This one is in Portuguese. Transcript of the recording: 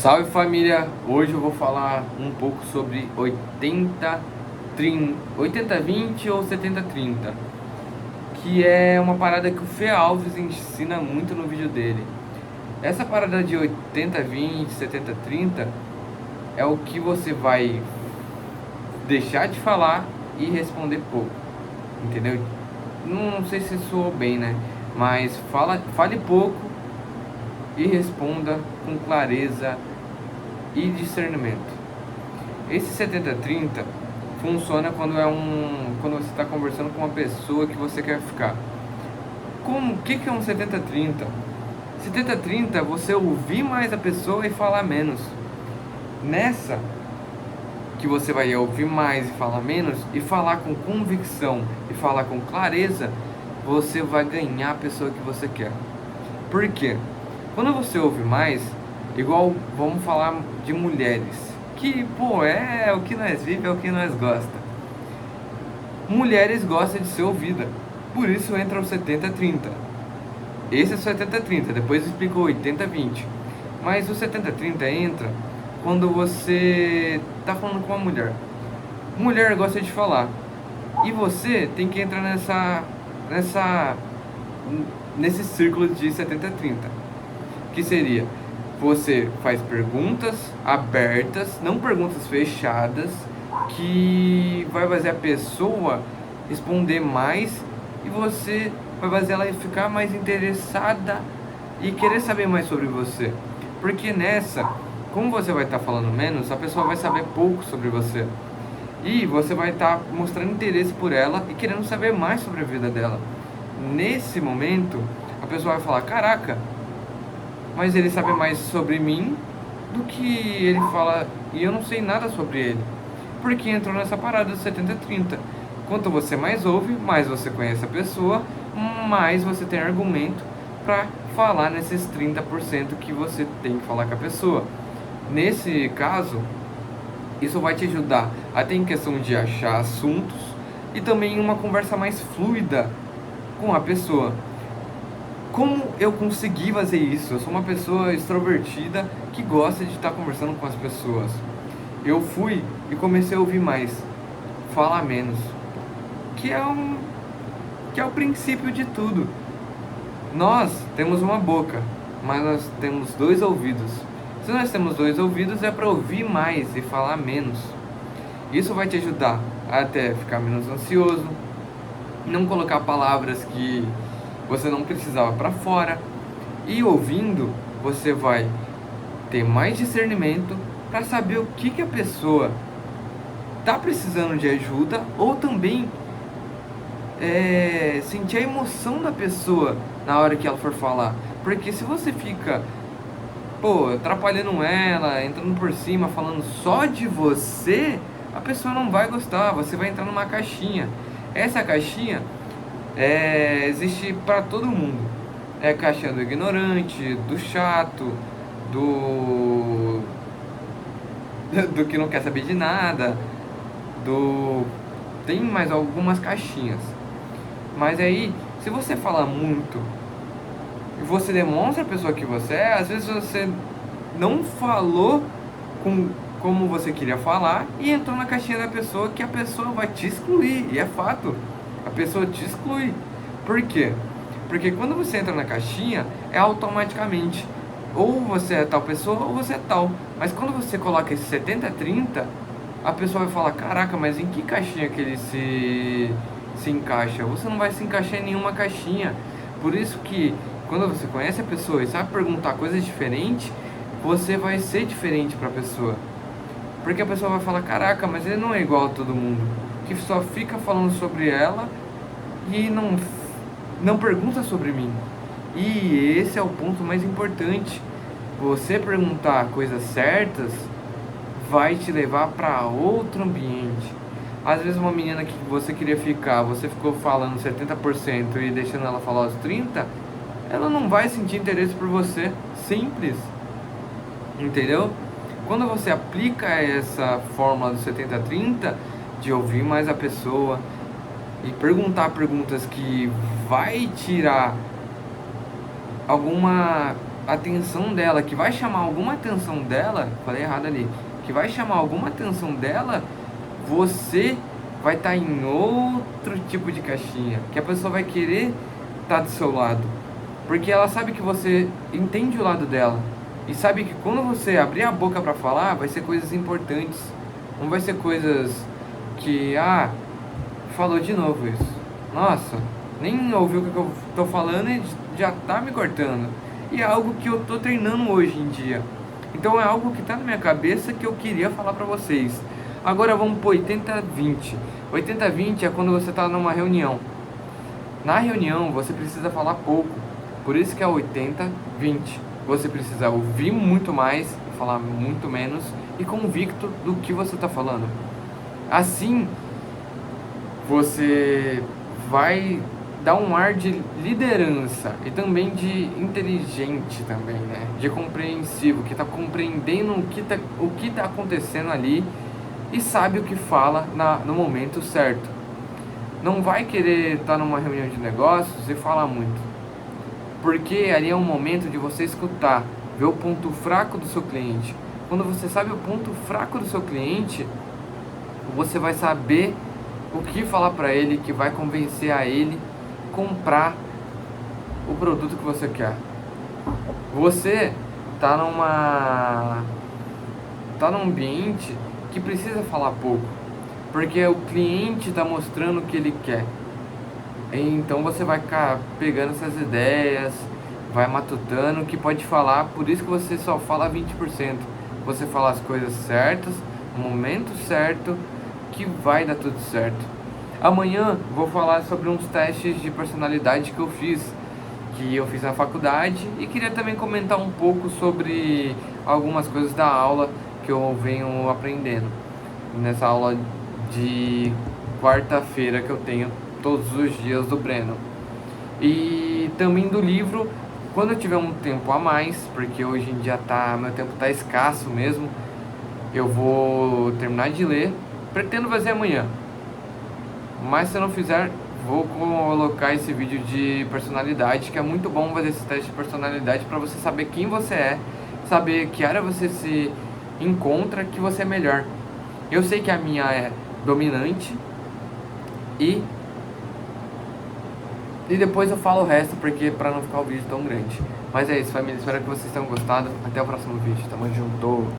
Salve família! Hoje eu vou falar um pouco sobre 80-20 ou 70-30, que é uma parada que o Fê Alves ensina muito no vídeo dele. Essa parada de 80-20, 70-30 é o que você vai deixar de falar e responder pouco, entendeu? Não sei se soou bem, né? Mas fale pouco e responda com clareza e discernimento. Esse 70-30 funciona quando você está conversando com uma pessoa que você quer ficar. O que é um 70-30? 70-30 é você ouvir mais a pessoa e falar menos. Nessa que você vai ouvir mais e falar menos, e falar com convicção e falar com clareza, você vai ganhar a pessoa que você quer. Por quê? Quando você ouve mais, igual vamos falar de mulheres, que pô, é o que nós vivemos, é o que nós gosta. Mulheres gostam de ser ouvida, por isso entra o 70-30. Esse é o 70-30, depois eu explico o 80-20. Mas o 70-30 entra quando você tá falando com uma mulher. Mulher gosta de falar, e você tem que entrar nesse círculo de 70-30, que seria: você faz perguntas abertas, não perguntas fechadas, que vai fazer a pessoa responder mais e você vai fazer ela ficar mais interessada e querer saber mais sobre você. Porque nessa, como você vai estar falando menos, a pessoa vai saber pouco sobre você. E você vai estar mostrando interesse por ela e querendo saber mais sobre a vida dela. Nesse momento, a pessoa vai falar: caraca, mas ele sabe mais sobre mim do que ele fala, e eu não sei nada sobre ele. Porque entrou nessa parada do 70-30. Quanto você mais ouve, mais você conhece a pessoa, mais você tem argumento para falar nesses 30% que você tem que falar com a pessoa. Nesse caso, isso vai te ajudar até em questão de achar assuntos e também uma conversa mais fluida com a pessoa. Como eu consegui fazer isso? Eu sou uma pessoa extrovertida que gosta de estar conversando com as pessoas. Eu fui e comecei a ouvir mais, falar menos, que é o princípio de tudo. Nós temos uma boca, mas nós temos dois ouvidos. Se nós temos dois ouvidos, é para ouvir mais e falar menos. Isso vai te ajudar a até ficar menos ansioso, não colocar palavras que você não precisava para fora. E ouvindo, você vai ter mais discernimento para saber o que a pessoa está precisando de ajuda, ou também sentir a emoção da pessoa na hora que ela for falar. Porque se você fica atrapalhando ela, entrando por cima, falando só de você, a pessoa não vai gostar. Você vai entrar numa caixinha. Essa caixinha existe para todo mundo. É a caixinha do ignorante, do chato, do que não quer saber de nada, tem mais algumas caixinhas. Mas aí, se você fala muito e você demonstra a pessoa que você é, às vezes você não falou como você queria falar e entrou na caixinha da pessoa, que a pessoa vai te excluir. E é fato, a pessoa te exclui. Por quê? Porque quando você entra na caixinha, é automaticamente ou você é tal pessoa ou você é tal. Mas quando você coloca esse 70-30, a pessoa vai falar: caraca, mas em que caixinha que ele se encaixa? Você não vai se encaixar em nenhuma caixinha. Por isso que quando você conhece a pessoa e sabe perguntar coisas diferentes, você vai ser diferente para a pessoa. Porque a pessoa vai falar: caraca, mas ele não é igual a todo mundo, que só fica falando sobre ela e não pergunta sobre mim. E esse é o ponto mais importante. Você perguntar coisas certas vai te levar para outro ambiente. Às vezes uma menina que você queria ficar, você ficou falando 70% e deixando ela falar os 30%, ela não vai sentir interesse por você. Simples. Entendeu? Quando você aplica essa fórmula do 70-30, de ouvir mais a pessoa e perguntar perguntas que vai tirar atenção dela, que vai chamar alguma atenção dela, falei errado ali, que vai chamar alguma atenção dela, você vai estar em outro tipo de caixinha, que a pessoa vai querer estar do seu lado, porque ela sabe que você entende o lado dela e sabe que quando você abrir a boca para falar, vai ser coisas importantes, não vai ser coisas que, falou de novo isso, nossa, nem ouviu o que eu tô falando e já tá me cortando. E é algo que eu tô treinando hoje em dia. Então é algo que tá na minha cabeça que eu queria falar pra vocês. Agora vamos pro 80-20. 80-20 é quando você tá numa reunião. Na reunião você precisa falar pouco. Por isso que é 80-20. Você precisa ouvir muito mais, falar muito menos e convicto do que você tá falando. Assim, você vai dar um ar de liderança e também de inteligente também, né? De compreensivo, que está compreendendo o que tá acontecendo ali e sabe o que fala no momento certo. Não vai querer estar numa reunião de negócios e falar muito, porque ali é um momento de você escutar, ver o ponto fraco do seu cliente. Quando você sabe o ponto fraco do seu cliente, você vai saber o que falar para ele que vai convencer a ele comprar o produto que você quer. Você tá num ambiente que precisa falar pouco, porque o cliente está mostrando o que ele quer. Então você vai ficar pegando essas ideias, vai matutando o que pode falar, por isso que você só fala 20%. Você fala as coisas certas, no momento certo, que vai dar tudo certo. Amanhã vou falar sobre uns testes de personalidade que eu fiz na faculdade, e queria também comentar um pouco sobre algumas coisas da aula que eu venho aprendendo nessa aula de quarta-feira que eu tenho todos os dias do Breno. E também do livro, quando eu tiver um tempo a mais, porque hoje em dia meu tempo tá escasso mesmo, eu vou terminar de ler. Pretendo fazer amanhã, mas se eu não fizer, vou colocar esse vídeo de personalidade, que é muito bom fazer esse teste de personalidade para você saber quem você é, saber que área você se encontra, que você é melhor. Eu sei que a minha é dominante e depois eu falo o resto, porque para não ficar o vídeo tão grande. Mas é isso, família, espero que vocês tenham gostado. Até o próximo vídeo, tamo junto.